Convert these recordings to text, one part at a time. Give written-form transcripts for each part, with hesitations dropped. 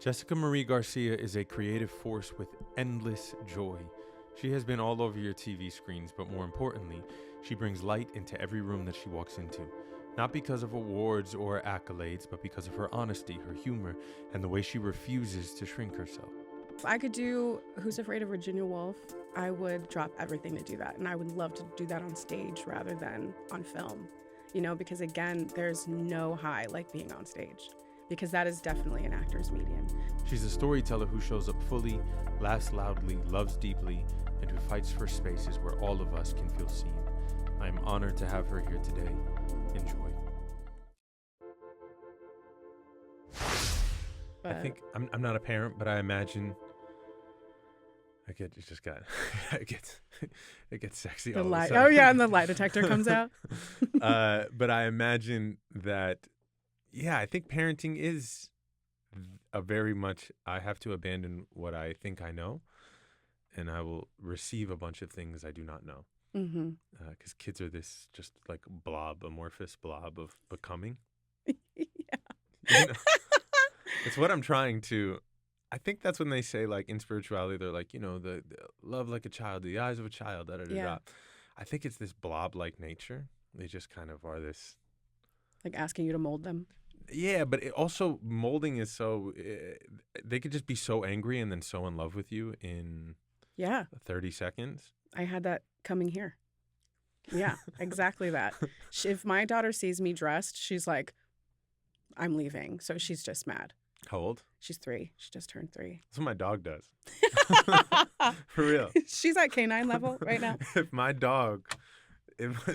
Jessica Marie Garcia is a creative force with endless joy. She has been all over your TV screens, but more importantly, she brings light into every room that she walks into. Not because of awards or accolades, but because of her honesty, her humor, and the way she refuses to shrink herself. If I could do Who's Afraid of Virginia Woolf, I would drop everything to do that. And I would love to do that on stage rather than on film. You know, because again, there's no high like being on stage, because that is definitely an actor's medium. She's a storyteller who shows up fully, laughs loudly, loves deeply, and who fights for spaces where all of us can feel seen. I am honored to have her here today. Enjoy. I think I'm not a parent, but I imagine it gets sexy. The all of a light, sudden. oh yeah, and the lie detector comes out. But I imagine that, yeah, I think parenting is a very much, I have to abandon what I think I know, and I will receive a bunch of things I do not know. Mm-hmm. Because kids are this just like amorphous blob of becoming. Yeah. You know? It's what I'm trying to. I think that's when they say, like, in spirituality, they're like, the love like a child, the eyes of a child, da da da Yeah. da. I think it's this blob-like nature. They just kind of are this. Like asking you to mold them. Yeah, but also molding is so. They could just be so angry and then so in love with you in. Yeah. 30 seconds. I had that coming here. Yeah, exactly that. If my daughter sees me dressed, she's like, I'm leaving. So she's just mad. How old? She's 3. She just turned 3. That's what my dog does. For real. She's at canine level right now. If my dog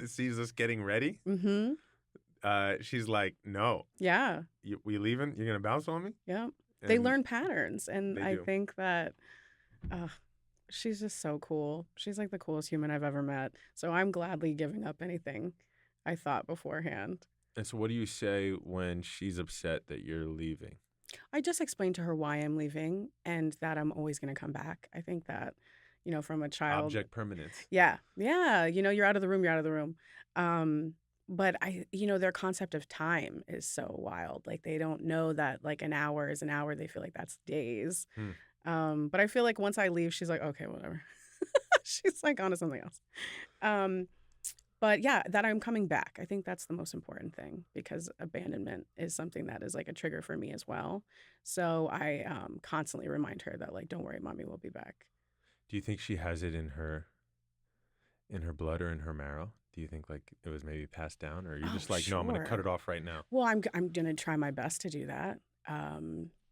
sees us getting ready, Mm-hmm. She's like, no. Yeah. We leaving? You're going to bounce on me? Yeah. They And learn patterns. And they I do. think that she's just so cool. She's like the coolest human I've ever met. So I'm gladly giving up anything I thought beforehand. And so what do you say when she's upset that you're leaving? I just explained to her why I'm leaving and that I'm always going to come back. I think that, from a child. Object permanence. Yeah. Yeah. You're out of the room. You're out of the room. But their concept of time is so wild. Like they don't know that like an hour is an hour. They feel like that's days. But I feel like once I leave, she's like, okay, whatever. She's like on to something else. But yeah, that I'm coming back. I think that's the most important thing because abandonment is something that is like a trigger for me as well. So I constantly remind her that like, don't worry, mommy will be back. Do you think she has it in her blood or in her marrow? Do you think like it was maybe passed down, or are you just like, no, I'm going to cut it off right now? Well, I'm going to try my best to do that.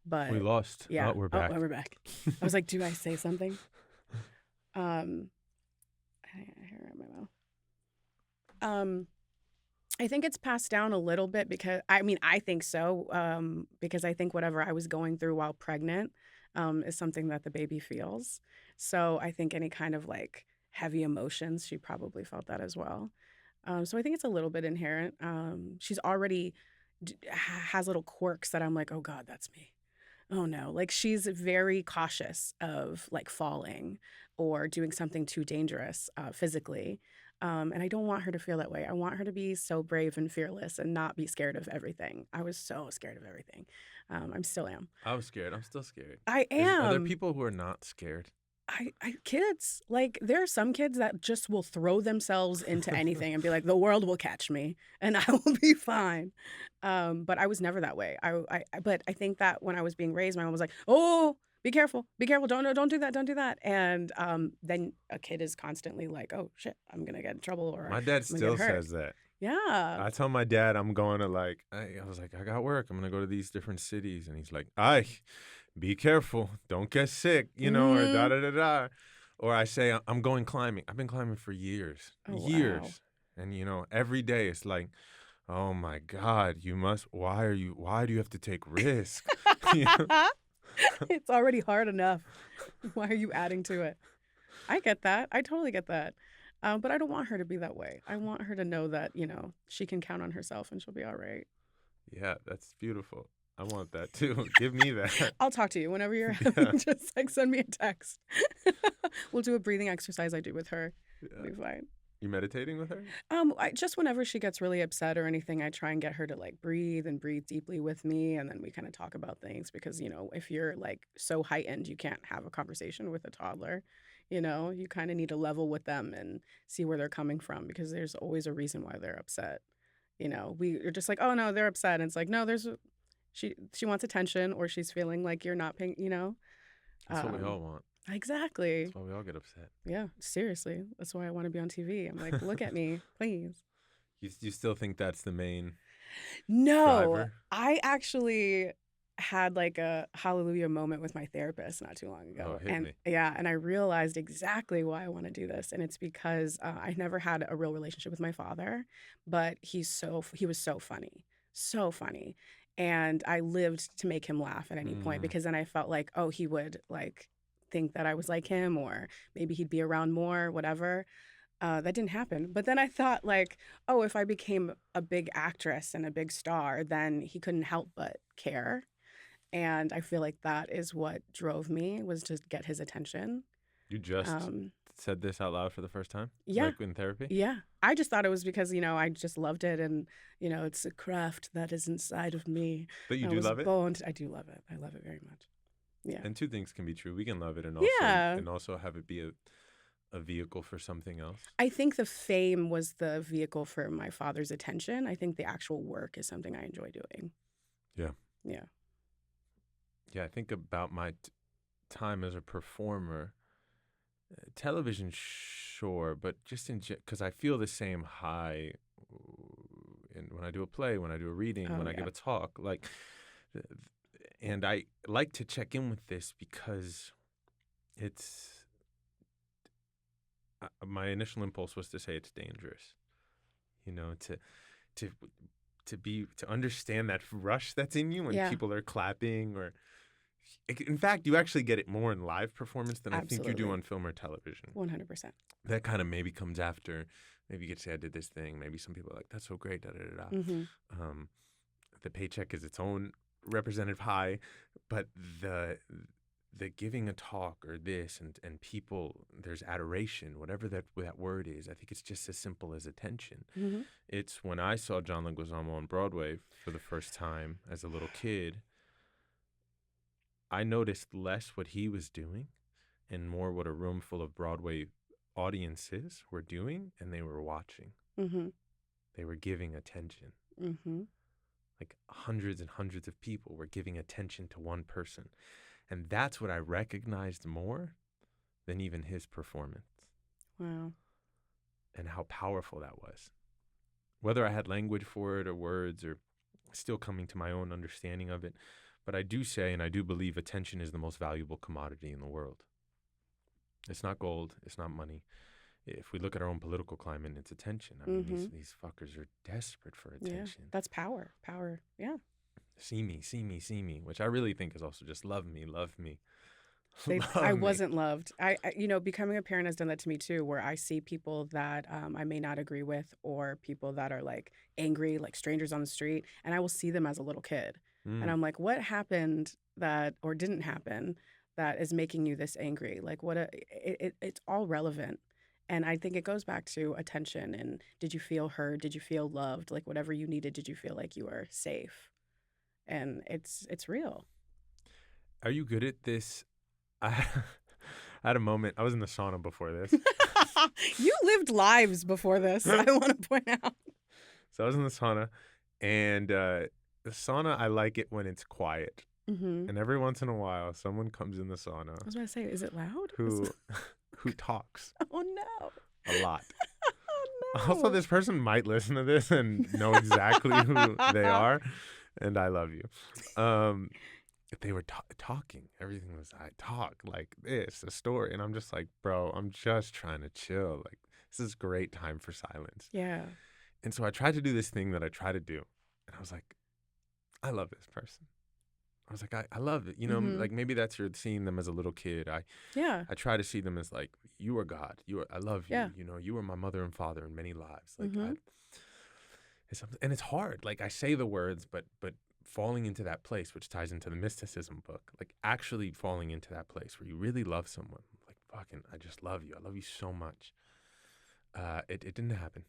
But we lost. Yeah, we're back. We're back. I was like, do I say something? I hear it in my mouth. I think it's passed down a little bit because I think so. Because I think whatever I was going through while pregnant is something that the baby feels. So I think any kind of like heavy emotions, she probably felt that as well. So I think it's a little bit inherent. She's already has little quirks that I'm like, oh God, that's me. Oh no. Like she's very cautious of like falling or doing something too dangerous physically. And I don't want her to feel that way. I want her to be so brave and fearless and not be scared of everything. I was so scared of everything. I still am. I was scared. I'm still scared. I am. Are there people who are not scared? Kids, like there are some kids that just will throw themselves into anything and be like, the world will catch me and I will be fine. But I was never that way. But I think that when I was being raised, my mom was like, oh, be careful, don't do that. And then a kid is constantly like, oh shit, I'm gonna get in trouble or my dad still says that. Yeah. I tell my dad I'm going to like, I was like, I got work. I'm gonna go to these different cities, and he's like, "Aye, be careful, don't get sick, or da da da da." Or I say I'm going climbing. I've been climbing for years, Wow. And every day it's like, oh my God, why do you have to take risk? It's already hard enough. Why are you adding to it? I get that. I totally get that. But I don't want her to be that way. I want her to know that, she can count on herself and she'll be all right. Yeah, that's beautiful. I want that too. Give me that. I'll talk to you whenever you're having. Just like send me a text. We'll do a breathing exercise I do with her. Yeah. It'll be fine. You meditating with her? Just whenever she gets really upset or anything, I try and get her to like breathe and breathe deeply with me, and then we kind of talk about things because if you're like so heightened, you can't have a conversation with a toddler. You kind of need to level with them and see where they're coming from because there's always a reason why they're upset. We're just like, oh no, they're upset, and it's like, no, she wants attention or she's feeling like you're not paying. That's what we Um, all want. exactly. That's why we all get upset. Yeah, seriously. That's why I want to be on TV. I'm like, look at me, please. You still think that's the main No, driver? I actually had like a hallelujah moment with my therapist not too long Oh, ago. hit And me. yeah, and I realized exactly why I want to do this. And it's because I never had a real relationship with my father, but he was so funny, so funny. And I lived to make him laugh at any point Mm. because then I felt like, oh, he would like think that I was like him or maybe he'd be around more, whatever. That didn't happen. But then I thought, like, oh, if I became a big actress and a big star, then he couldn't help but care. And I feel like that is what drove me was to get his attention. You just Um, said this out loud for the first time? yeah, Like in therapy? yeah. I just thought it was because I just loved it, and it's a craft that is inside of me. But you I do was love it? born. I do love it. I love it very much. Yeah. And two things can be true. We can love it and Yeah. also have it be a vehicle for something else. I think the fame was the vehicle for my father's attention. I think the actual work is something I enjoy doing. Yeah. Yeah. Yeah, I think about my time as a performer. Television, sure, but just because I feel the same high when I do a play, when I do a reading, Oh when I yeah. give a talk. And I like to check in with this because it's my initial impulse was to say it's dangerous. To to understand that rush that's in you when Yeah. people are clapping or. In fact, you actually get it more in live performance than I think you do Absolutely. on film or television. 100%. That kind of maybe comes after. Maybe you get to say, I did this thing. Maybe some people are like, that's so great, da da da da. Mm-hmm. The paycheck is its own representative high, but the giving a talk or this and people, there's adoration, whatever that word is. I think it's just as simple as attention. Mm-hmm. It's when I saw John Leguizamo on Broadway for the first time as a little kid, I noticed less what he was doing and more what a room full of Broadway audiences were doing, and they were watching. Mm-hmm. They were giving attention. Mm-hmm. Like hundreds and hundreds of people were giving attention to one person. And that's what I recognized more than even his performance. Wow. And how powerful that was. Whether I had language for it or words or still coming to my own understanding of it, but I do say and I do believe attention is the most valuable commodity in the world. It's not gold. It's not money. If we look at our own political climate, it's attention. I mean, these fuckers are desperate for attention. Yeah, that's power. Power. Yeah. See me, see me, see me, which I really think is also just love me, love me. I wasn't loved. Becoming a parent has done that to me too, where I see people that I may not agree with or people that are like angry, like strangers on the street, and I will see them as a little kid. And I'm like, what happened that or didn't happen that is making you this angry? Like, it's all relevant. And I think it goes back to attention and did you feel heard? Did you feel loved? Like whatever you needed, did you feel like you were safe? And it's real. Are you good at this? I had a moment. I was in the sauna before this. You lived lives before this, I want to point out. So I was in the sauna, and the sauna, I like it when it's quiet. Mm-hmm. And every once in a while, someone comes in the sauna I was going to say, is it loud? who talks Oh, no. a lot. Oh, no. Also, this person might listen to this and know exactly who they are, and I love you. They were talking. Everything was, I talk like this, a story. And I'm just like, bro, I'm just trying to chill. Like, this is great time for silence. Yeah. And so I tried to do this thing that I try to do. And I was like, I love this person. I was like, I love it. Like maybe that's your seeing them as a little kid. I try to see them as like, you are God. I love you. Yeah. You were my mother and father in many lives. Like, and it's hard. Like I say the words, but falling into that place, which ties into the mysticism book, like actually falling into that place where you really love someone. Like fucking, I just love you. I love you so much. It didn't happen.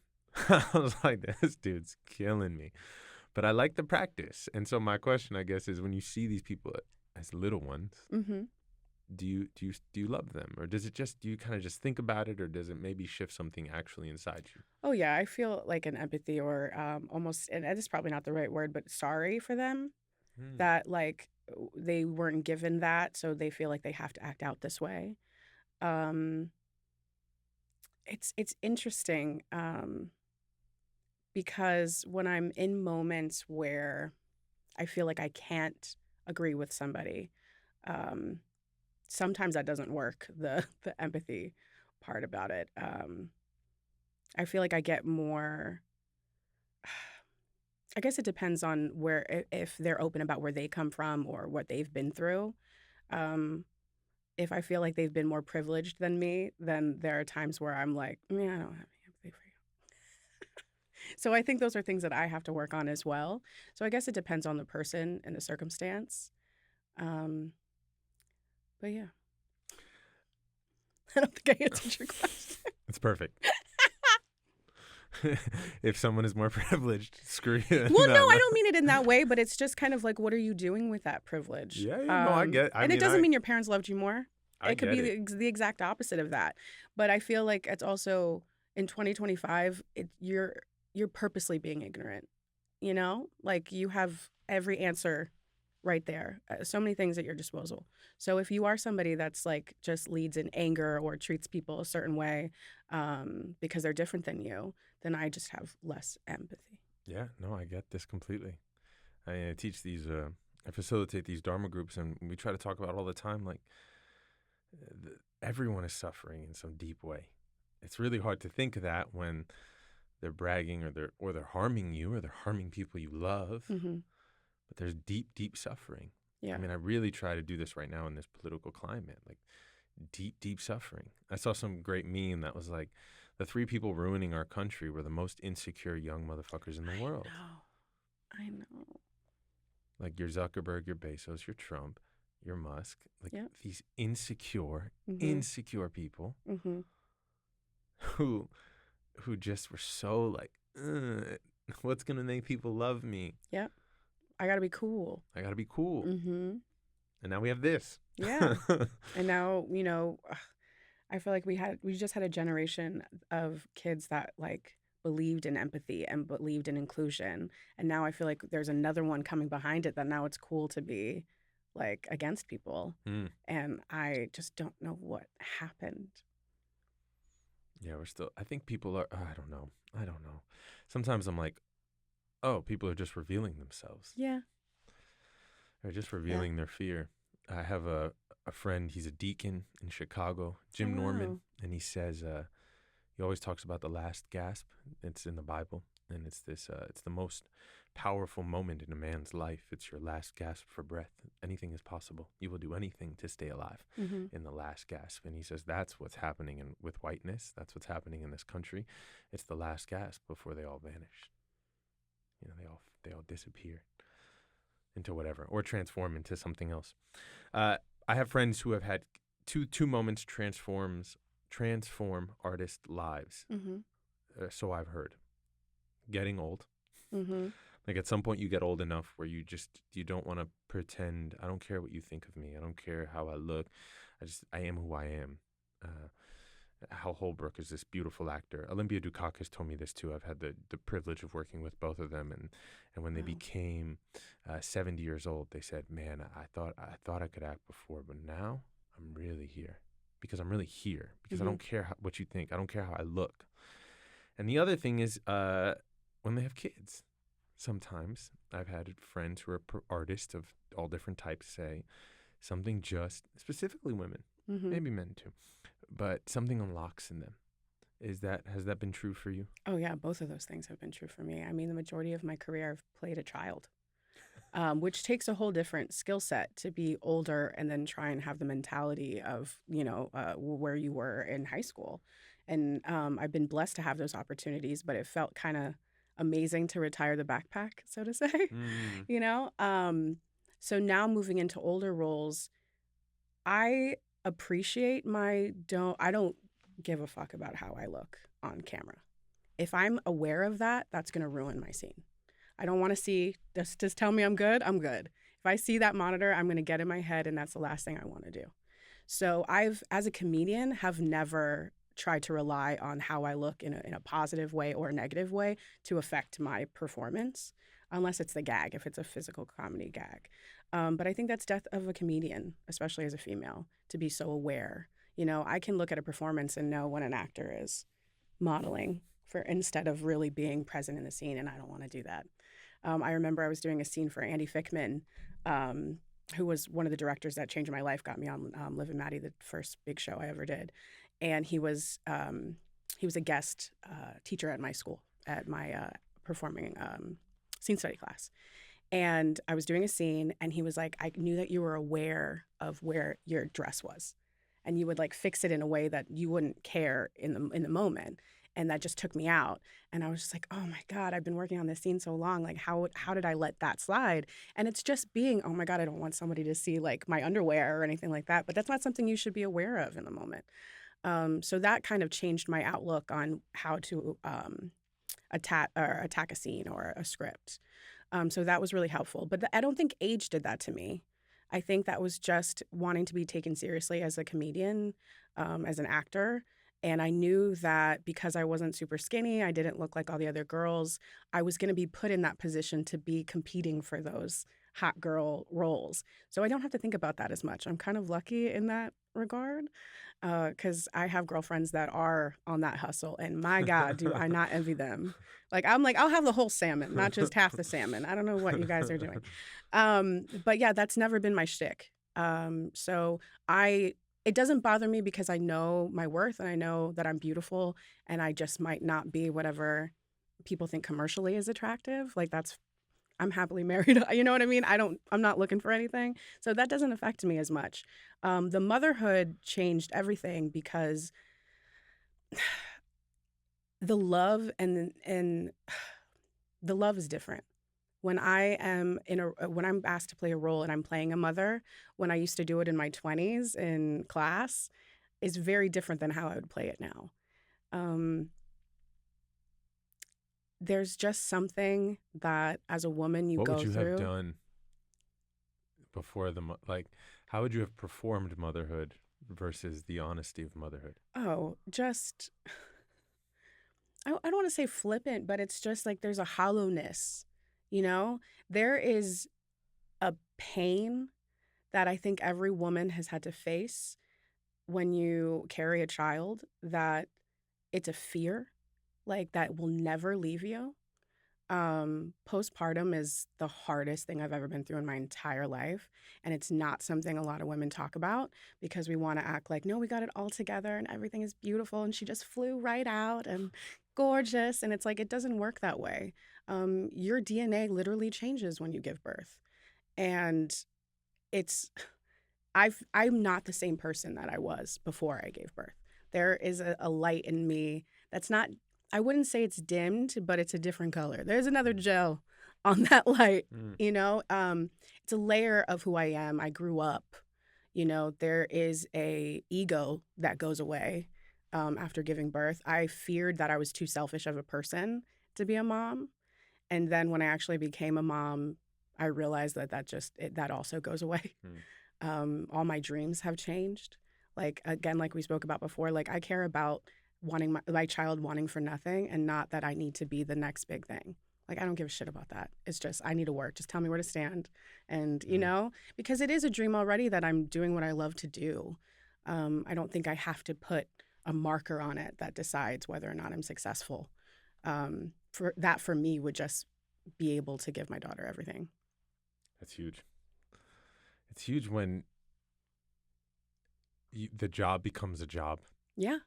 I was like, this dude's killing me. But I like the practice. And so my question, I guess, is when you see these people as little ones, Mm-hmm. do you love them, or does it just do you kind of just think about it, or does it maybe shift something actually inside you? Oh yeah, I feel like an empathy or almost, and it's probably not the right word, but sorry for them Mm. that like they weren't given that, so they feel like they have to act out this way. Um, it's interesting because when I'm in moments where I feel like I can't agree with somebody, um, sometimes that doesn't work. The empathy part about it. I feel like I get more. I guess it depends on where if they're open about where they come from or what they've been through. Um, if I feel like they've been more privileged than me, then there are times where I'm like, yeah, I don't have any empathy for you. So I think those are things that I have to work on as well. So I guess it depends on the person and the circumstance. Um, but yeah, I don't think I answered your question. It's perfect. If someone is more privileged, screw you. Well, no, No, I no. don't mean it in that way, but it's just kind of like, what are you doing with that privilege? Yeah, yeah, no, I get. I And it mean, doesn't mean your parents loved you more. I It could get be it. the exact opposite of that. But I feel like it's also in 2025, you're purposely being ignorant. You know, like you have every answer right there. So many things at your disposal. So if you are somebody that's like just leads in anger or treats people a certain way because they're different than you, then I just have less empathy. Yeah, no, I get this completely. I teach these. I facilitate these Dharma groups, and we try to talk about all the time. Like, everyone is suffering in some deep way. It's really hard to think of that when they're bragging or they're harming you or they're harming people you love. Hmm. But there's deep, deep suffering. I Yeah. mean, I really try to do this right now in this political climate, like deep, deep suffering. I saw some great meme that was like, the three people ruining our country were the most insecure young motherfuckers in the world. I know. Like your Zuckerberg, your Bezos, your Trump, your Musk, like Yeah. these insecure, Mhm. insecure people Mhm. who who just were so like, what's gonna make people love me? Yeah. I got to be cool. I gotta be cool. Mhm. And now we have this. Yeah. And now, I feel like we just had a generation of kids that like believed in empathy and believed in inclusion. And now I feel like there's another one coming behind it that now it's cool to be like against people. Mm. And I just don't know what happened. Yeah, we're still. I think people are. I don't know. I don't know. Sometimes I'm like, oh, people are just revealing themselves. Yeah. They're just Yeah. revealing their fear. I have a friend. He's a deacon in Chicago, Oh, Jim Norman, wow. and he says he always talks about the last gasp. It's in the Bible, and it's this. It's the most powerful moment in a man's life. It's your last gasp for breath. Anything is possible. You will do anything to stay alive Mhm. in the last gasp. And he says that's what's happening with whiteness. That's what's happening in this country. It's the last gasp before they all vanish. They all disappear into whatever or transform into something else. I have friends who have had two moments transform artist lives. Mhm. So I've heard. Getting old. Mhm. Like at some point you get old enough where you don't want to pretend. I don't care what you think of me. I don't care how I look. I am who I am. Hal Holbrook is this beautiful actor. Olympia Dukakis told me this too. I've had the privilege of working with both of them, and when they Wow. became 70 years old, they said, "Man, I thought I could act before, but now I'm really here because I'm really here because I Mhm. don't care what you think. I don't care how I look." And the other thing is when they have kids. Sometimes I've had friends who are artists of all different types say something just specifically women, Mhm. maybe men too, but something unlocks in them. Has that been true for you? Oh yeah, both of those things have been true for me. I mean, the majority of my career I've played a child. Which takes a whole different skill set to be older and then try and have the mentality of, where you were in high school. And I've been blessed to have those opportunities, but it felt kind of amazing to retire the backpack, so to say, Mm. you know? So now moving into older roles, I appreciate I don't give a fuck about how I look. on camera. If I'm aware of that, that's going to ruin my scene. I don't want to see, just tell me I'm good, I'm good. If I see that monitor, I'm going to get in my head, and that's the last thing I want to do. So I've, as a comedian, have never tried to rely on how I look in a positive way or a negative way to affect my performance, unless it's the gag, if it's a physical comedy gag. But I think that's death of a comedian, especially as a female, to be so aware. You know, I can look at a performance and know when an actor is modeling for instead of really being present in the scene, and I don't want to do that. I remember I was doing a scene for Andy Fickman, who was one of the directors that changed my life, got me on Liv and Maddie, the first big show I ever did, and he was a guest teacher at my school at my performing scene study class. And I was doing a scene, and he was like, I knew that you were aware of where your dress was, and you would like fix it in a way that you wouldn't care in the moment. And that just took me out. And I was just like, oh my God, I've been working on this scene so long. Like, how did I let that slide? And it's just being, oh my God, I don't want somebody to see like my underwear or anything like that. But that's not something you should be aware of in the moment. So that kind of changed my outlook on how to attack a scene or a script. So that was really helpful. But I don't think age did that to me. I think that was just wanting to be taken seriously as a comedian, as an actor. And I knew that because I wasn't super skinny, I didn't look like all the other girls, I was going to be put in that position to be competing for those hot girl roles. So I don't have to think about that as much. I'm kind of lucky in that regard because I have girlfriends that are on that hustle. And my God, do I not envy them. Like, I'm like, I'll have the whole salmon, not just half the salmon. I don't know what you guys are doing. But yeah, that's never been my shtick. So it doesn't bother me because I know my worth and I know that I'm beautiful and I just might not be whatever people think commercially is attractive. Like I'm happily married. You know what I mean? I'm not looking for anything. So that doesn't affect me as much. The motherhood changed everything because the love and the love is different. When when I'm asked to play a role and I'm playing a mother, when I used to do it in my 20s in class, is very different than how I would play it now. There's just something that as a woman you What would go you have through. done before how would you have performed motherhood versus the honesty of motherhood? Oh, just, I don't want to say flippant, but it's just like there's a hollowness, you know? There is a pain that I think every woman has had to face when you carry a child, that it's a fear like that will never leave you. Postpartum is the hardest thing I've ever been through in my entire life. And it's not something a lot of women talk about because we want to act like, no, we got it all together and everything is beautiful. And she just flew right out and gorgeous. And it's like, it doesn't work that way. Your DNA literally changes when you give birth. And it's I'm not the same person that I was before I gave birth. There is a light in me that's not, I wouldn't say it's dimmed, but it's a different color. There's another gel on that light, you know? It's a layer of who I am. I grew up, you know, there is a ego that goes away after giving birth. I feared that I was too selfish of a person to be a mom. And then when I actually became a mom, I realized that also goes away. All my dreams have changed. Like, again, like we spoke about before, like I care about wanting my child wanting for nothing and not that I need to be the next big thing. Like, I don't give a shit about that. It's just, I need to work. Just tell me where to stand. And, you know, because it is a dream already that I'm doing what I love to do. I don't think I have to put a marker on it that decides whether or not I'm successful. For me would just be able to give my daughter everything. That's huge. It's huge when the job becomes a job. Yeah.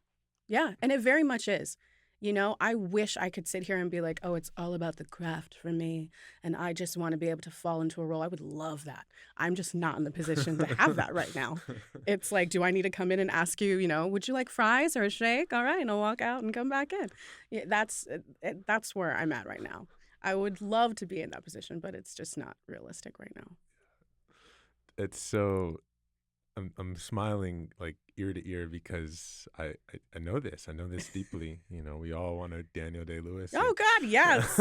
Yeah. And it very much is. You know, I wish I could sit here and be like, oh, it's all about the craft for me. And I just want to be able to fall into a role. I would love that. I'm just not in the position to have that right now. It's like, do I need to come in and ask you, you know, would you like fries or a shake? All right. And I'll walk out and come back in. Yeah, that's where I'm at right now. I would love to be in that position, but it's just not realistic right now. It's so I'm smiling like ear to ear because I know this. I know this deeply. You know, we all want a Daniel Day-Lewis. Oh God, yes.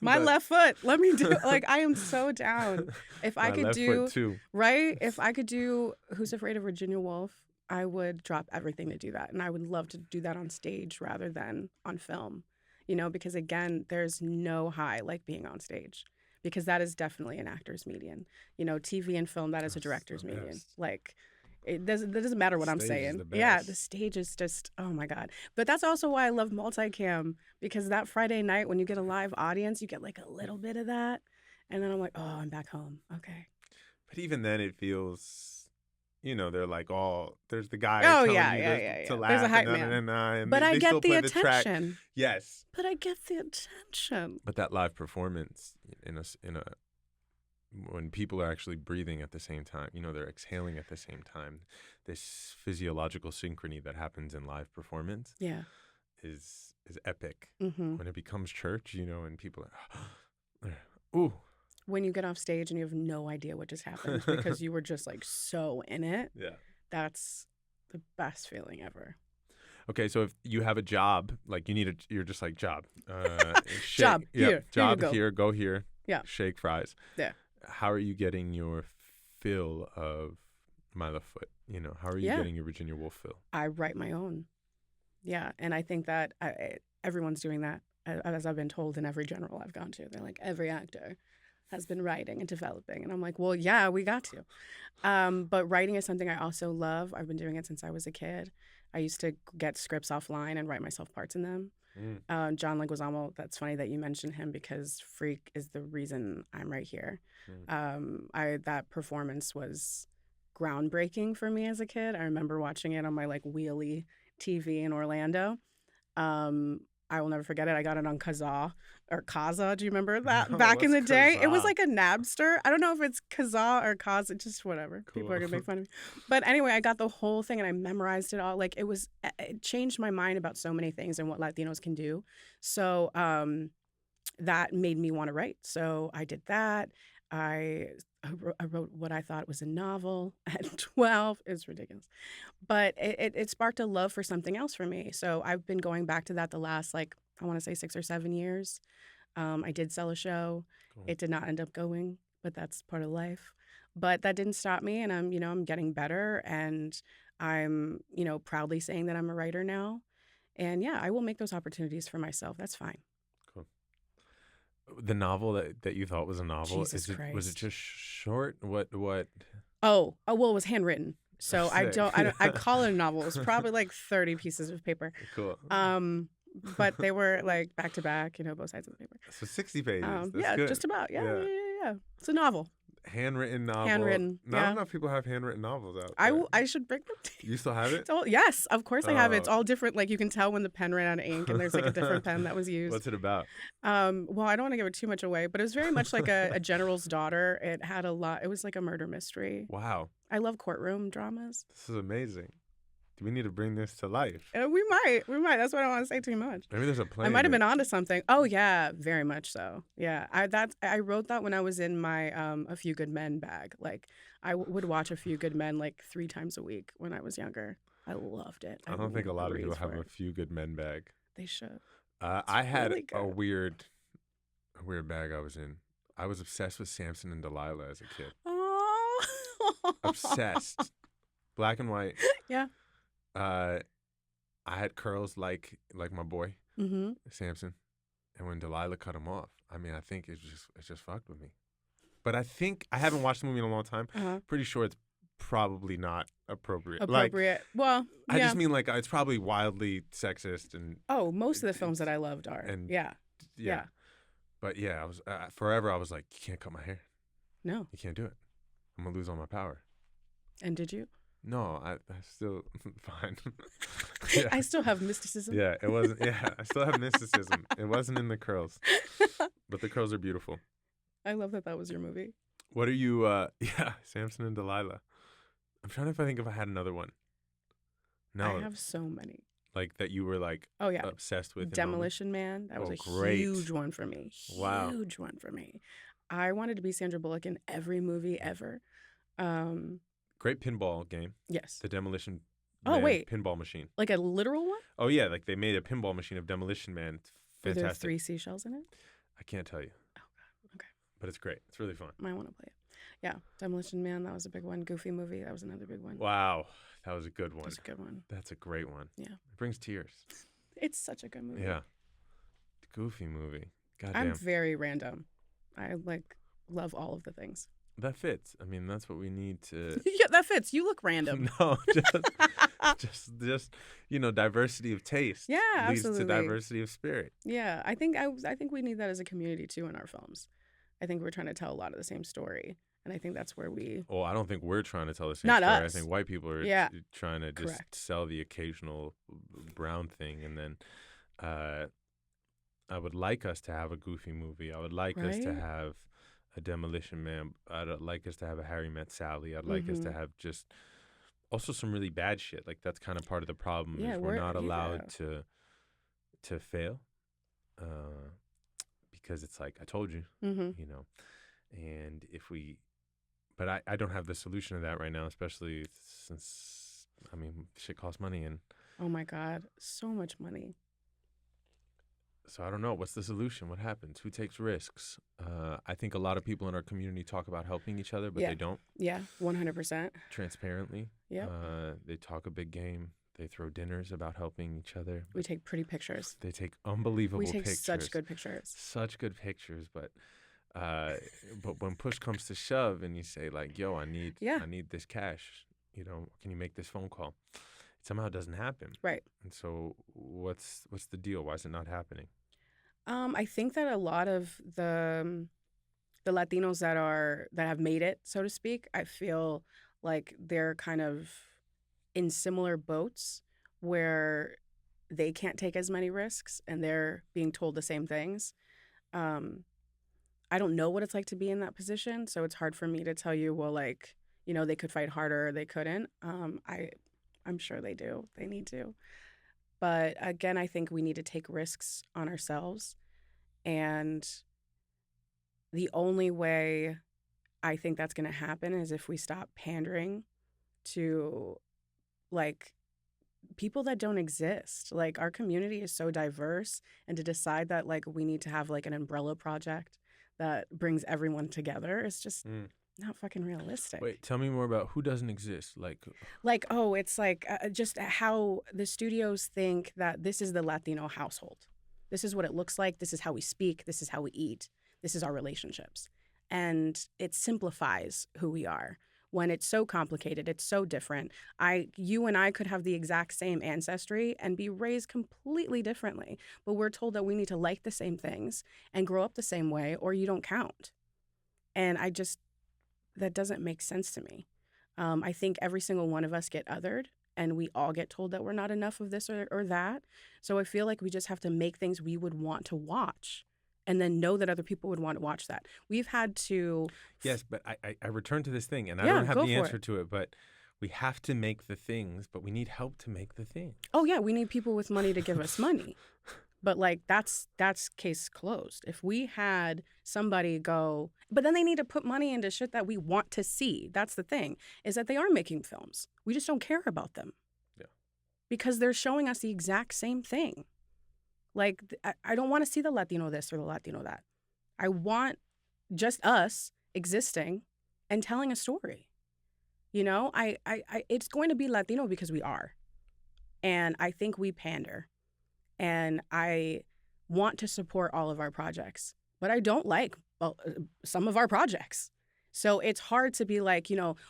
My But left foot. Let me do like I am so down. If I my could left foot do too. right, if I could do Who's Afraid of Virginia Woolf, I would drop everything to do that. And I would love to do that on stage rather than on film. You know, because again, there's no high like being on stage. Because that is definitely an actor's medium. You know, TV and film, that is a That's the director's medium. best. Like it doesn't matter what I'm Stage is saying. the Yeah, the best. stage is just, oh my God. But that's also why I love multicam, because that Friday night when you get a live audience, you get like a little bit of that. And then I'm like, oh, I'm back home. Okay. But even then, it feels, you know, they're like all, there's the guy Oh, telling yeah, you yeah, yeah, to yeah. There's a laugh hype and man. and But I they still get the play the track. attention. Yes. But I get the attention. But that live performance in a when people are actually breathing at the same time, you know, they're exhaling at the same time. This physiological synchrony that happens in live performance Yeah. is epic. Mm-hmm. When it becomes church, you know, and people are, ooh. When you get off stage and you have no idea what just happened because you were just like so in it, Yeah. that's the best feeling ever. Okay, so if you have a job, like you're just like job. Shake, Job, yeah, here you job go. here, go here. Yeah. Shake fries. Yeah. How are you getting your fill of My Left Foot? You know, how are you Yeah. getting your Virginia Woolf fill? I write my own. Yeah. And I think that everyone's doing that, as I've been told in every general I've gone to. They're like, every actor has been writing and developing. And I'm like, well, yeah, we got to. But writing is something I also love. I've been doing it since I was a kid. I used to get scripts offline and write myself parts in them. John Leguizamo, that's funny that you mentioned him because Freak is the reason I'm right here. That performance was groundbreaking for me as a kid. I remember watching it on my like wheelie TV in Orlando. I will never forget it. I got it on Kazaa or Kaza. Do you remember that No, back in the what's day? It was Kazaa? like a Napster. I don't know if it's Kazaa or Kaza, just whatever. People are Cool. gonna make fun of me. But anyway, I got the whole thing and I memorized it all. Like it changed my mind about so many things and what Latinos can do. So that made me want to write. So I did that. I wrote what I thought was a novel at 12. It's ridiculous. But it sparked a love for something else for me. So I've been going back to that the last, like, I want to say 6 or 7 years. I did sell a show. Cool. It did not end up going, but that's part of life. But that didn't stop me. And I'm getting better. And I'm, proudly saying that I'm a writer now. And yeah, I will make those opportunities for myself. That's fine. Cool. The novel that you thought was a novel, Jesus was Christ. it just short? What? Oh, well, it was handwritten. So I Sick. I call it a novel. It was probably like 30 pieces of paper. Cool. But they were like back to back, both sides of the paper. So 60 pages. That's Yeah, good. just about. Yeah, Yeah. yeah, yeah. It's a novel. Handwritten novel. Handwritten, Not yeah. enough people have handwritten novels out I there. I should bring them to you. You still have it? It's all, yes, of course I have it. It's Oh. all different. Like you can tell when the pen ran out of ink and there's like a different pen that was used. What's it about? Well, I don't want to give it too much away, but it was very much like a general's daughter. It had a lot. It was like a murder mystery. Wow. I love courtroom dramas. This is amazing. Do we need to bring this to life? We might. That's why I don't want to say too much. Maybe there's a play. I might have been onto something. Oh yeah, very much so. Yeah, I wrote that when I was in my A Few Good Men bag. Like I would watch A Few Good Men like 3 times a week when I was younger. I loved it. I don't think a lot of people breathed have for a it. Few Good Men bag. They should. I had really a good. weird bag I was in. I was obsessed with Samson and Delilah as a kid. Oh. Obsessed. Black and white. Yeah. I had curls like my boy Mm-hmm. Samson, and when Delilah cut him off, I mean, I think it just fucked with me. But I think I haven't watched the movie in a long time. Uh-huh. Pretty sure it's probably not appropriate. Appropriate. Well, I yeah. just mean like it's probably wildly sexist and Oh, most of the films that I loved are. and- Yeah. yeah. But yeah, I was forever. I was like, you can't cut my hair. No. You can't do it. I'm gonna lose all my power. And did you? No, I still fine. Yeah. I still have mysticism. Yeah, it wasn't. Yeah, I still have mysticism. It wasn't in the curls, but the curls are beautiful. I love that was your movie. What are you? Yeah, Samson and Delilah. I'm trying to think if I had another one. No, I have so many. like that you were like Oh yeah. obsessed with. in Demolition Man. That was Oh, a great. huge one for me. Wow. Huge one for me. I wanted to be Sandra Bullock in every movie ever. Great pinball game. Yes. The Demolition Oh, Man wait. pinball machine. Like a literal one? Oh yeah, like they made a pinball machine of Demolition Man. It's Were there fantastic. 3 seashells in it? I can't tell you. Oh, God. Okay. But it's great. It's really fun. Might want to play it. Yeah. Demolition Man, that was a big one. Goofy movie, that was another big one. Wow. That was a good one. That's a good one. That's a great one. Yeah. It brings tears. It's such a good movie. Yeah. Goofy movie. Goddamn. I'm very random. I love all of the things. That fits. I mean, that's what we need to. Yeah, that fits. You look random. No, just diversity of taste. Yeah, leads absolutely. to diversity of spirit. Yeah, I think we need that as a community too in our films. I think we're trying to tell a lot of the same story, and I think that's where we. Well, I don't think we're trying to tell the same Not story. us. I think white people are trying to just Correct. sell the occasional brown thing, and then I would like us to have a Goofy movie. I would like us to Right? have a Demolition Man. I'd like us to have a Harry Met Sally. I'd like us to have just also some really bad shit. Like that's kind of part of the problem Yeah, is we're not allowed to fail because it's like I told you, Mm-hmm. and if we, but I don't have the solution to that right now, especially since I mean shit costs money and Oh my God, so much money. so I don't know. What's the solution? What happens? Who takes risks? I think a lot of people in our community talk about helping each other, but Yeah. they don't Yeah, 100%. transparently. Yep. They talk a big game. They throw dinners about helping each other. We take pretty pictures. They take unbelievable We take pictures. such good pictures. Such good pictures, but when push comes to shove and you say like, "Yo, I need this cash," can you make this phone call? Somehow it doesn't happen. Right. And so what's the deal? Why is it not happening? I think that a lot of the Latinos that have made it, so to speak, I feel like they're kind of in similar boats where they can't take as many risks and they're being told the same things. I don't know what it's like to be in that position, so it's hard for me to tell you, well, they could fight harder or they couldn't. I'm sure they do. They need to. But again, I think we need to take risks on ourselves. And the only way I think that's going to happen is if we stop pandering to people that don't exist. Like our community is so diverse, and to decide that we need to have an umbrella project that brings everyone together is just not fucking realistic. Wait, tell me more about who doesn't exist. It's just how the studios think that this is the Latino household. This is what it looks like. This is how we speak. This is how we eat. This is our relationships. And it simplifies who we are. When it's so complicated, it's so different. You and I could have the exact same ancestry and be raised completely differently. But we're told that we need to like the same things and grow up the same way or you don't count. And that doesn't make sense to me. I think every single one of us get othered and we all get told that we're not enough of this or that. So I feel like we just have to make things we would want to watch and then know that other people would want to watch that. We've had to... Yes, but I return to this thing and I don't have the answer to it, but we have to make the things, but we need help to make the thing. Oh, yeah, we need people with money to give us money. But that's case closed. If we had somebody go, but then they need to put money into shit that we want to see. That's the thing, is that they are making films. We just don't care about them. Yeah. Because they're showing us the exact same thing. I don't want to see the Latino this or the Latino that. I want just us existing and telling a story. It's going to be Latino because we are. And I think we pander. And I want to support all of our projects, but I don't like some of our projects. So it's hard to be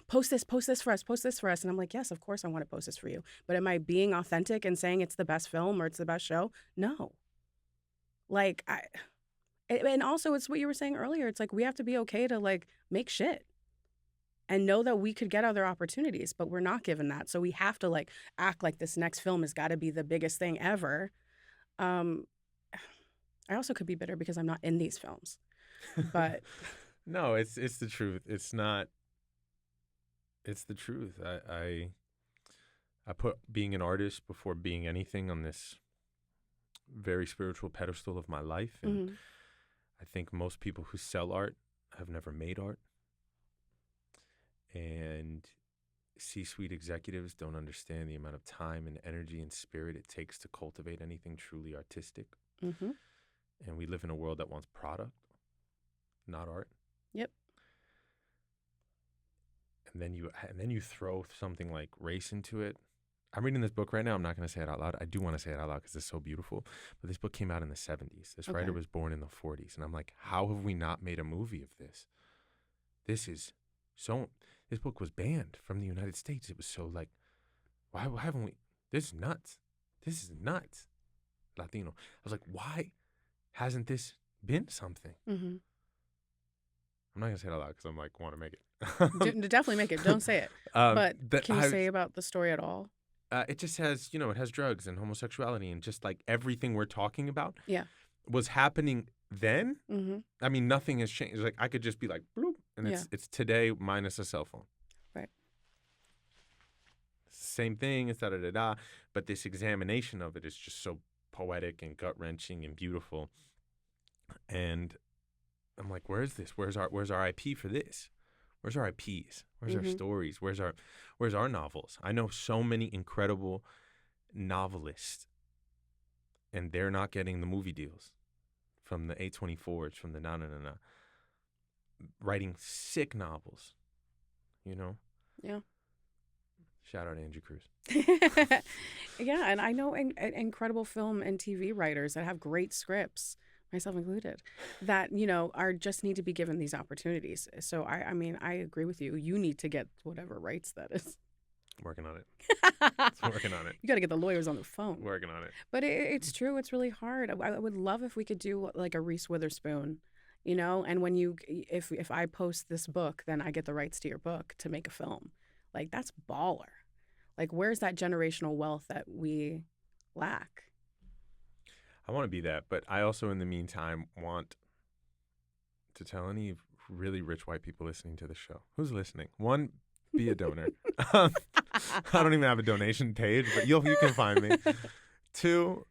post this for us, post this for us. And I'm like, yes, of course I want to post this for you. But am I being authentic and saying it's the best film or it's the best show? No. And also it's what you were saying earlier. It's we have to be okay to make shit and know that we could get other opportunities, but we're not given that. So we have to act like this next film has got to be the biggest thing ever. I also could be bitter because I'm not in these films, but no, it's the truth. It's not. It's the truth. I put being an artist before being anything on this very spiritual pedestal of my life, and I think most people who sell art have never made art, and C-suite executives don't understand the amount of time and energy and spirit it takes to cultivate anything truly artistic. Mm-hmm. And we live in a world that wants product, not art. Yep. And then you throw something like race into it. I'm reading this book right now. I'm not going to say it out loud. I do want to say it out loud because it's so beautiful. But this book came out in the 70s. This writer was born in the 40s. And I'm like, how have we not made a movie of this? This book was banned from the United States. It was so like, why haven't we? This is nuts. This is nuts. Latino. I was like, why hasn't this been something? Mm-hmm. I'm not going to say it out loud because I'm like, want to make it. Definitely make it. Don't say it. But can you say about the story at all? It just has, it has drugs and homosexuality and just like everything we're talking about Yeah. was happening then. Mm-hmm. I mean, nothing has changed. Like I could just be like, bloop, and it's today minus a cell phone. Right. It's the same thing. It's da-da-da-da. But this examination of it is just so poetic and gut-wrenching and beautiful. And I'm like, where is this? Where's our IP for this? Where's our IPs? Where's our stories? Where's our novels? I know so many incredible novelists, and they're not getting the movie deals from the A24s, from the writing sick novels, Yeah. Shout out Andrew Cruz. Yeah, and I know incredible film and TV writers that have great scripts, myself included, that are just need to be given these opportunities. So I mean I agree with you. You need to get whatever rights that is. Working on it. Working on it. You got to get the lawyers on the phone. Working on it. But it's true. It's really hard. I would love if we could do like a Reese Witherspoon, and when if I post this book, then I get the rights to your book to make a film. Like that's baller. Like where's that generational wealth that we lack? I want to be that, but I also, in the meantime, want to tell any really rich white people listening to the show, who's listening, one, be a donor. I don't even have a donation page, but you can find me. Two,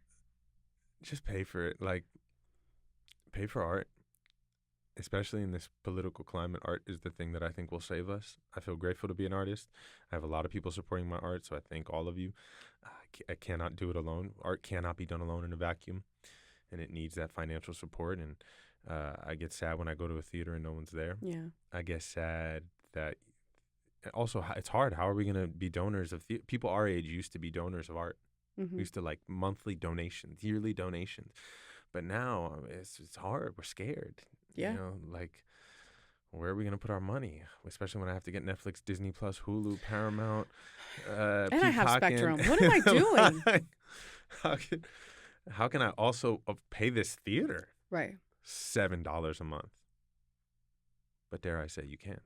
just pay for it. Like, pay for art. Especially in this political climate, art is the thing that I think will save us. I feel grateful to be an artist. I have a lot of people supporting my art, so I thank all of you. I cannot do it alone. Art cannot be done alone in a vacuum, and it needs that financial support. And I get sad when I go to a theater and no one's there. Yeah. I get sad that also it's hard. How are we going to be donors of people our age used to be donors of art. Mm-hmm. We used to like monthly donations, yearly donations. But now it's hard. We're scared. Yeah. Like, where are we going to put our money? Especially when I have to get Netflix, Disney Plus, Hulu, Paramount. And I have Spectrum. What am I doing? How can I also pay this theater? Right. $7 a month. But dare I say you can.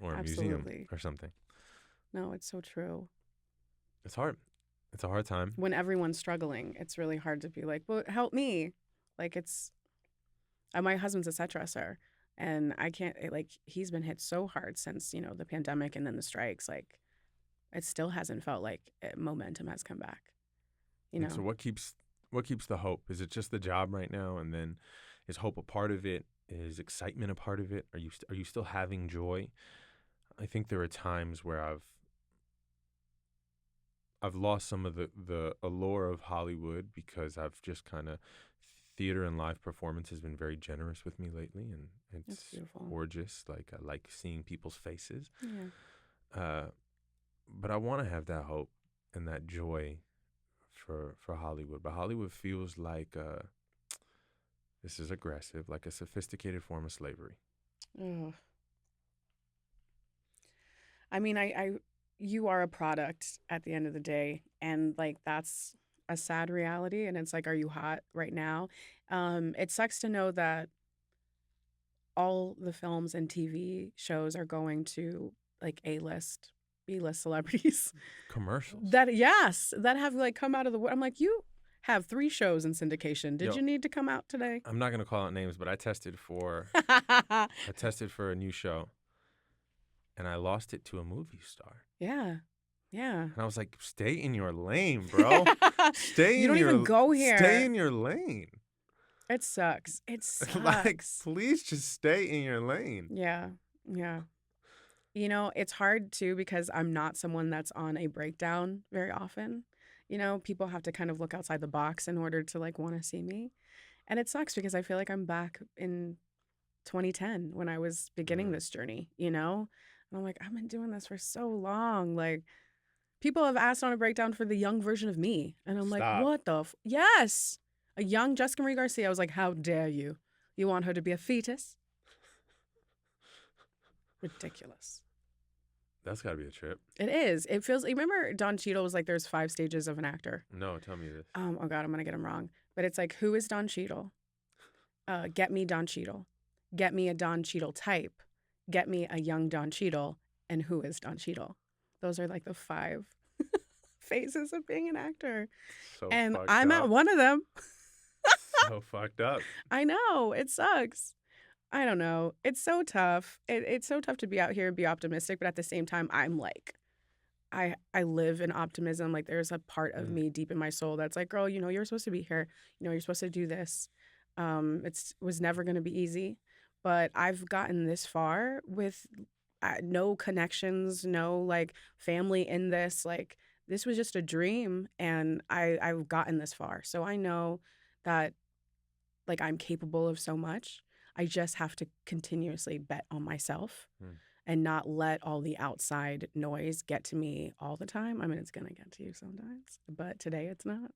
Or a museum or something. No, it's so true. It's hard. It's a hard time. When everyone's struggling, it's really hard to be like, well, help me. Like my husband's a set dresser, and I can't, he's been hit so hard since, the pandemic and then the strikes. Like, it still hasn't felt like momentum has come back, And so what keeps the hope? Is it just the job right now? And then is hope a part of it? Is excitement a part of it? Are you still having joy? I think there are times where I've lost some of the allure of Hollywood because I've just kind of theater and live performance has been very generous with me lately, and it's gorgeous. Like I like seeing people's faces. Yeah. But I want to have that hope and that joy for Hollywood. But Hollywood feels like this is aggressive, like a sophisticated form of slavery. Ugh. I mean, you are a product at the end of the day, and like that's a sad reality. And it's like, are you hot right now? It sucks to know that all the films and TV shows are going to like A-list, B-list celebrities. Commercials. That have like come out of the. I'm like, you have 3 shows in syndication. Did you need to come out today? I'm not gonna call out names, but I tested for a new show, and I lost it to a movie star. Yeah. Yeah. And I was like, stay in your lane, bro. You don't even go here. Stay in your lane. It sucks. It sucks. Like, please just stay in your lane. Yeah. Yeah. You know, it's hard too because I'm not someone that's on a breakdown very often. You know, people have to kind of look outside the box in order to like want to see me. And it sucks because I feel like I'm back in 2010 when I was beginning Mm. this journey, you know? And I'm like, I've been doing this for so long. Like, people have asked on a breakdown for the young version of me. And I'm like, Stop. what the? Yes. A young Jessica Marie Garcia. I was like, how dare you? You want her to be a fetus? Ridiculous. That's got to be a trip. It is. It feels. Remember, Don Cheadle was like, "There's 5 stages of an actor." No, tell me this. Oh God, I'm gonna get him wrong. But it's like, who is Don Cheadle? Get me Don Cheadle. Get me a Don Cheadle type. Get me a young Don Cheadle. And who is Don Cheadle? Those are like the 5 phases of being an actor. So And fucked I'm up. at one of them. So fucked up. I know. It sucks. I don't know. It's so tough. It's so tough to be out here and be optimistic, but at the same time, I'm like, I live in optimism. Like there's a part of me deep in my soul that's like, girl, you know, you're supposed to be here. You know, you're supposed to do this. It's was never going to be easy, but I've gotten this far with no connections, no like family in this. Like this was just a dream, and I've gotten this far. So I know that like I'm capable of so much. I just have to continuously bet on myself Mm. and not let all the outside noise get to me all the time. I mean, it's gonna get to you sometimes, but today it's not.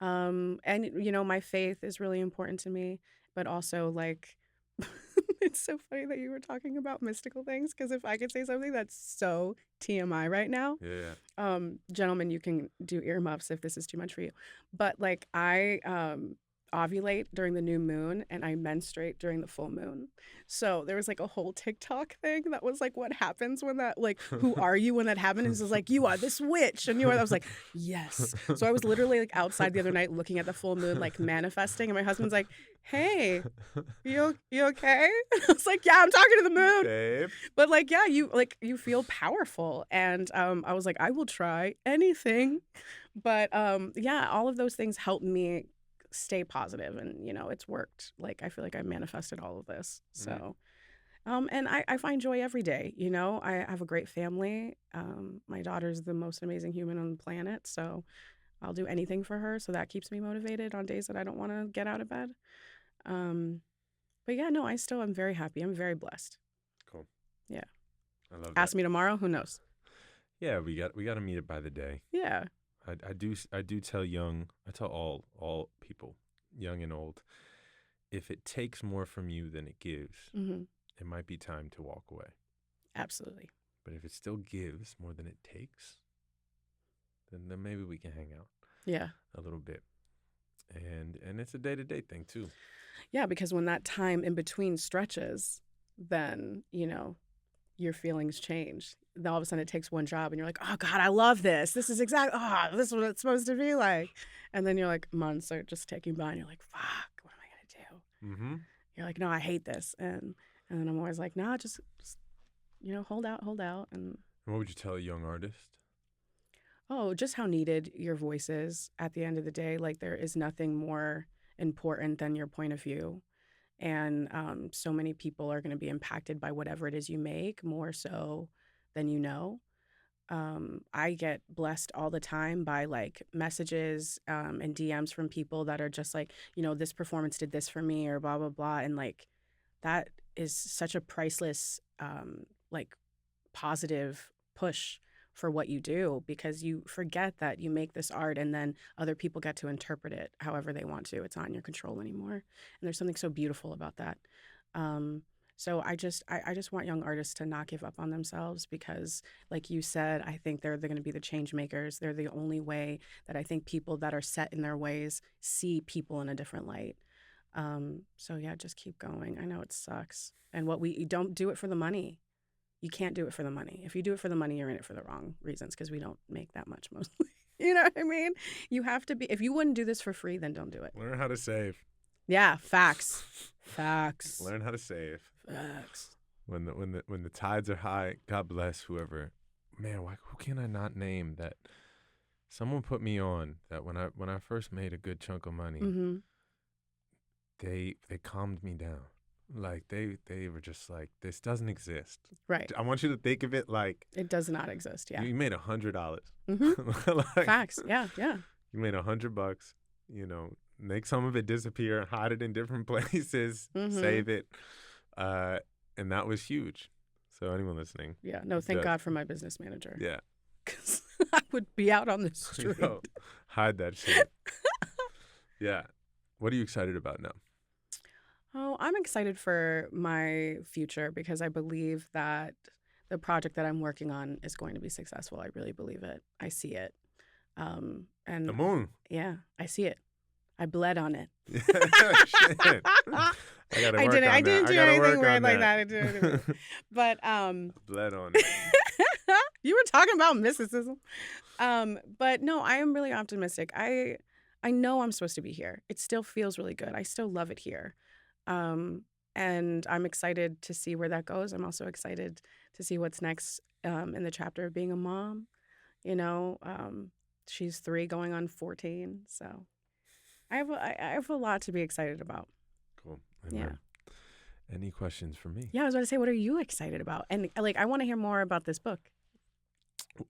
And you know, my faith is really important to me, but also like it's so funny that you were talking about mystical things because if I could say something that's so TMI right now, Yeah. gentlemen, you can do earmuffs if this is too much for you. But like I ovulate during the new moon and I menstruate during the full moon. So there was like a whole TikTok thing that was like, what happens when that, like, who are you when that happens? It was like, you are this witch. And you are, I was like, yes. So I was literally like outside the other night looking at the full moon, like manifesting. And my husband's like, hey, you okay? And I was like, yeah, I'm talking to the moon. Babe. But like, yeah, you feel powerful. And I was like, I will try anything. But yeah, all of those things help me stay positive, and you know, it's worked. Like I feel like I manifested all of this. So and I find joy every day. You know, I have a great family. My daughter's the most amazing human on the planet. So I'll do anything for her. So that keeps me motivated on days that I don't want to get out of bed. Um, but yeah, no, I still am very happy. I'm very blessed. Cool. Yeah. I love Ask that. me tomorrow. Who knows? Yeah, we got to meet it by the day. Yeah. I do tell I tell all people, young and old, if it takes more from you than it gives, Hmm. it might be time to walk away. Absolutely. But if it still gives more than it takes, then maybe we can hang out Yeah. a little bit. And it's a day-to-day thing too. Yeah, because when that time in between stretches, then, you know, your feelings change. Then all of a sudden it takes one job and you're like, oh God, I love this. This is exactly, this is what it's supposed to be like. And then you're like, months are just ticking by and you're like, fuck, what am I going to do? Mm-hmm. You're like, no, I hate this. And then I'm always like, nah, just, you know, hold out. And What would you tell a young artist? oh, just how needed your voice is at the end of the day. Like there is nothing more important than your point of view. And so many people are going to be impacted by whatever it is you make more so than you know. I get blessed all the time by like messages and DMs from people that are just like, you know, this performance did this for me or blah, blah, blah. And like that is such a priceless, like positive push for what you do because you forget that you make this art and then other people get to interpret it however they want to. It's not in your control anymore. And there's something so beautiful about that. So I just want young artists to not give up on themselves because like you said, I think they're going to be the change makers. They're the only way that I think people that are set in their ways see people in a different light. So yeah, just keep going. I know it sucks. And you don't do it for the money. You can't do it for the money. If you do it for the money, you're in it for the wrong reasons because we don't make that much mostly. You know what I mean? You have to be, if you wouldn't do this for free, then don't do it. Learn how to save. Yeah, facts. Facts. Learn how to save. Facts. When the tides are high, God bless whoever. Man, who can I not name that? Someone put me on that when I first made a good chunk of money, Mm-hmm. they calmed me down. Like they were just like, this doesn't exist. Right. I want you to think of it like It does not exist. Yeah. you made $100. Mm-hmm. Like, Facts. Yeah. Yeah. you made $100. You know, make some of it disappear, hide it in different places, Mm-hmm. save it, and that was huge. So anyone listening, Yeah. No, thank that- God for my business manager. yeah, Because I would be out on the street. Yo, hide that shit. Yeah, what are you excited about now? Oh, I'm excited for my future because I believe that the project that I'm working on is going to be successful. I really believe it. I see it. And The moon. yeah, I see it. I bled on it. Shit. I gotta I work didn't. on I that. didn't do gotta anything work weird on like that. I didn't do anything. But Bled on it. you were talking about mysticism. But no, I am really optimistic. I know I'm supposed to be here. It still feels really good. I still love it here. And I'm excited to see where that goes. I'm also excited to see what's next in the chapter of being a mom. You know, she's 3 going on 14. So I have a lot to be excited about. Cool. Yeah. Amen. Any questions for me? Yeah, I was about to say, what are you excited about? And like, I want to hear more about this book.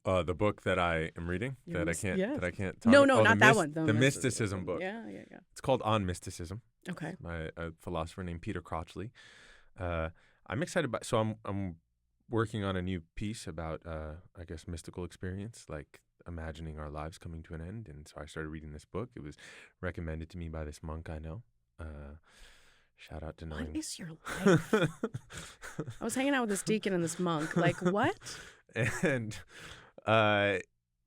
The book that I am reading Yes. that I can't talk No, about. not that one. The mysticism book. Yeah. It's called On Mysticism. Okay. By a philosopher named Peter Crotchley. I'm excited about. So I'm working on a new piece about I guess mystical experience, like imagining our lives coming to an end. And so I started reading this book. It was recommended to me by this monk I know. Shout out to knowing. What is your life? I was hanging out with this deacon and this monk. Like, what? And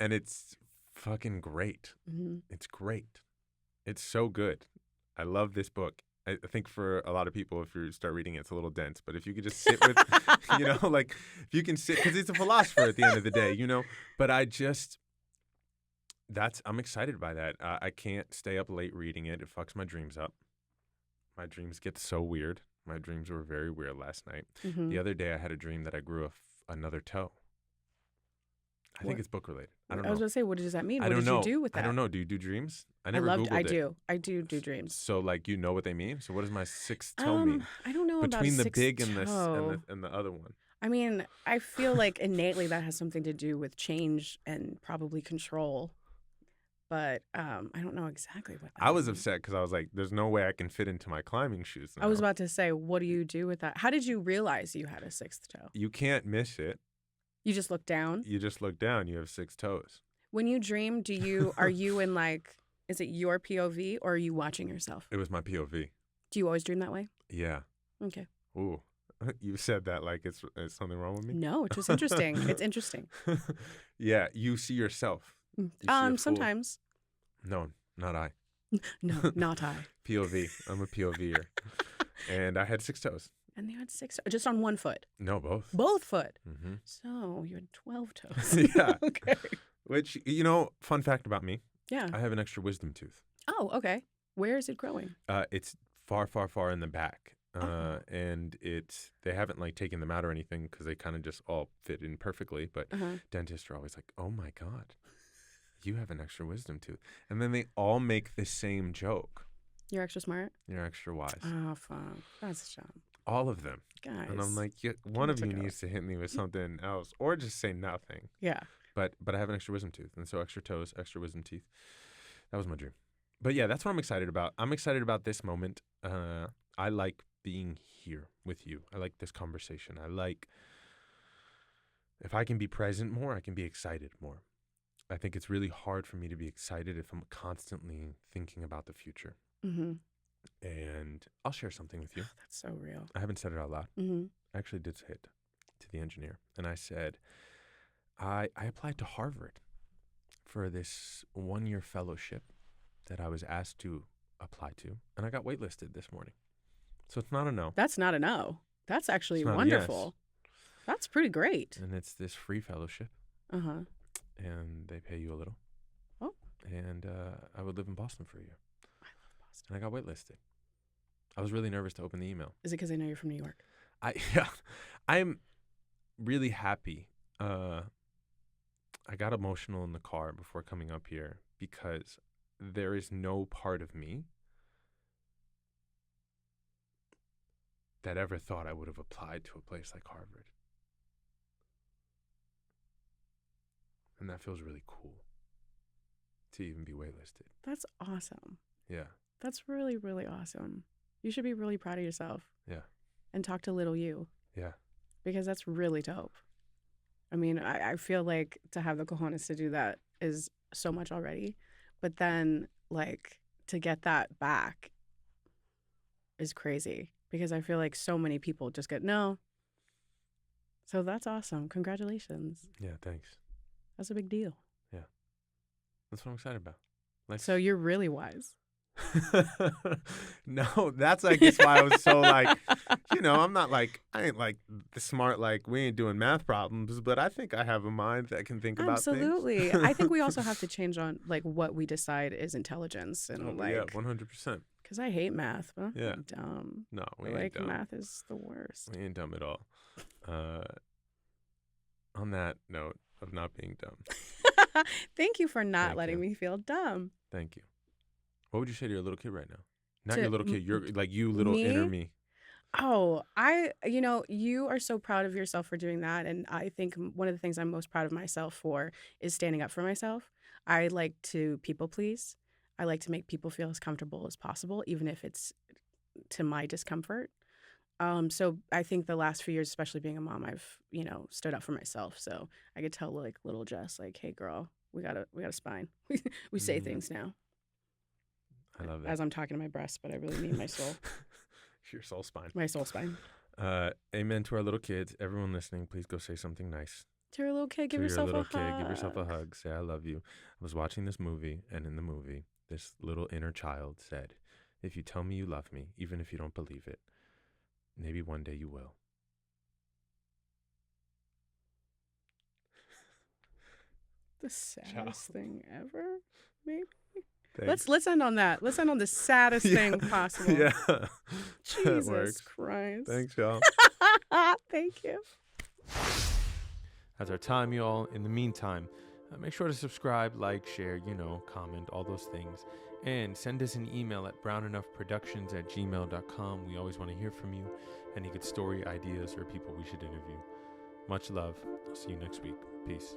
it's fucking great. Mm-hmm. It's great. It's so good. I love this book. I think for a lot of people, if you start reading it, it's a little dense. But if you could just sit with, like if you can sit, because it's a philosopher at the end of the day, But I'm excited by that. I can't stay up late reading it. It fucks my dreams up. My dreams get so weird. My dreams were very weird last night. Mm-hmm. The other day, I had a dream that I grew another toe. I think it's book related. I don't know. I was going to say, what does that mean? I What don't did know. you do with that? I don't know. Do you do dreams? I never Googled I it. do. I do dreams. So, like, you know what they mean? So what does my sixth toe mean? I don't know about Between the sixth big and toe. and the other one. I mean, I feel like innately that has something to do with change and probably control. But I don't know exactly what that I was means. upset because I was like, there's no way I can fit into my climbing shoes now. I was about to say, what do you do with that? How did you realize you had a sixth toe? You can't miss it. You just look down? You just look down. You have 6 toes. When you dream, are you in like, is it your POV or are you watching yourself? It was my POV. Do you always dream that way? Yeah. Okay. Ooh. You said that like it's something wrong with me? No, it's just interesting. It's interesting. Yeah. You see yourself. You see a fool. Sometimes. No, not I. No, not I. POV. I'm a POVer. And I had 6 toes. And you had 6, just on one foot. No, both. Both foot. Mm-hmm. So you had 12 toes. Yeah. Okay. Which, fun fact about me. Yeah. I have an extra wisdom tooth. Oh, okay. Where is it growing? It's far, far, far in the back. Oh. And they haven't like taken them out or anything because they kind of just all fit in perfectly. But dentists are always like, oh my God, you have an extra wisdom tooth. And then they all make the same joke. You're extra smart? You're extra wise. Oh, fuck. That's a shame. All of them. Guys. And I'm like, one of you needs to hit me with something else or just say nothing. Yeah. But I have an extra wisdom tooth. And so extra toes, extra wisdom teeth. That was my dream. But yeah, that's what I'm excited about. I'm excited about this moment. I like being here with you. I like this conversation. I like, if I can be present more, I can be excited more. I think it's really hard for me to be excited if I'm constantly thinking about the future. Mm-hmm. And I'll share something with you. That's so real. I haven't said it out loud. Mm-hmm. I actually did say it to the engineer. And I said, I applied to Harvard for this 1-year fellowship that I was asked to apply to. And I got waitlisted this morning. So it's not a no. That's not a no. That's actually It's not a wonderful. That's pretty great. And it's this free fellowship. Uh-huh. And they pay you a little. Oh. And I would live in Boston for a year. I love Boston. And I got waitlisted. I was really nervous to open the email. Is it because they know you're from New York? I'm really happy. I got emotional in the car before coming up here because there is no part of me that ever thought I would have applied to a place like Harvard. And that feels really cool to even be waitlisted. That's awesome. Yeah. That's really, really awesome. You should be really proud of yourself. Yeah. And talk to little you. Yeah. Because that's really dope. I mean, I feel like to have the cojones to do that is so much already. But then, like, to get that back is crazy. Because I feel like so many people just get no. So that's awesome. Congratulations. Yeah, thanks. That's a big deal. Yeah. That's what I'm excited about. So you're really wise. No, that's I guess why I was so like, I'm not like, I ain't like the smart, like we ain't doing math problems, but I think I have a mind that can think about things. Absolutely. I think we also have to change on like what we decide is intelligence and yeah, 100%. Because I hate math, but yeah. I'm dumb. No, we ain't dumb. Math is the worst. We ain't dumb at all. On that note of not being dumb. Thank you for not letting me feel dumb. Thank you. What would you say to your little kid right now? Not your little kid, you're like you little inner me. Oh, you are so proud of yourself for doing that. And I think one of the things I'm most proud of myself for is standing up for myself. I like to people please. I like to make people feel as comfortable as possible, even if it's to my discomfort. So I think the last few years, especially being a mom, I've, stood up for myself. So I could tell like little Jess, like, hey girl, we got a spine. we say things now. I love that. As I'm talking to my breast, but I really mean my soul. Your soul spine. My soul spine. Amen to our little kids. Everyone listening, please go say something nice. To your little kid, give yourself a hug. Give yourself a hug. Say, I love you. I was watching this movie, and in the movie, this little inner child said, if you tell me you love me, even if you don't believe it, maybe one day you will. The saddest thing ever, maybe? Thanks. Let's end on that. Let's end on the saddest thing possible. Yeah. Jesus Christ. Thanks, y'all. Thank you. That's our time, y'all. In the meantime, make sure to subscribe, like, share, comment, all those things. And send us an email at brownenoughproductions@gmail.com. We always want to hear from you. Any good story, ideas, or people we should interview. Much love. I'll see you next week. Peace.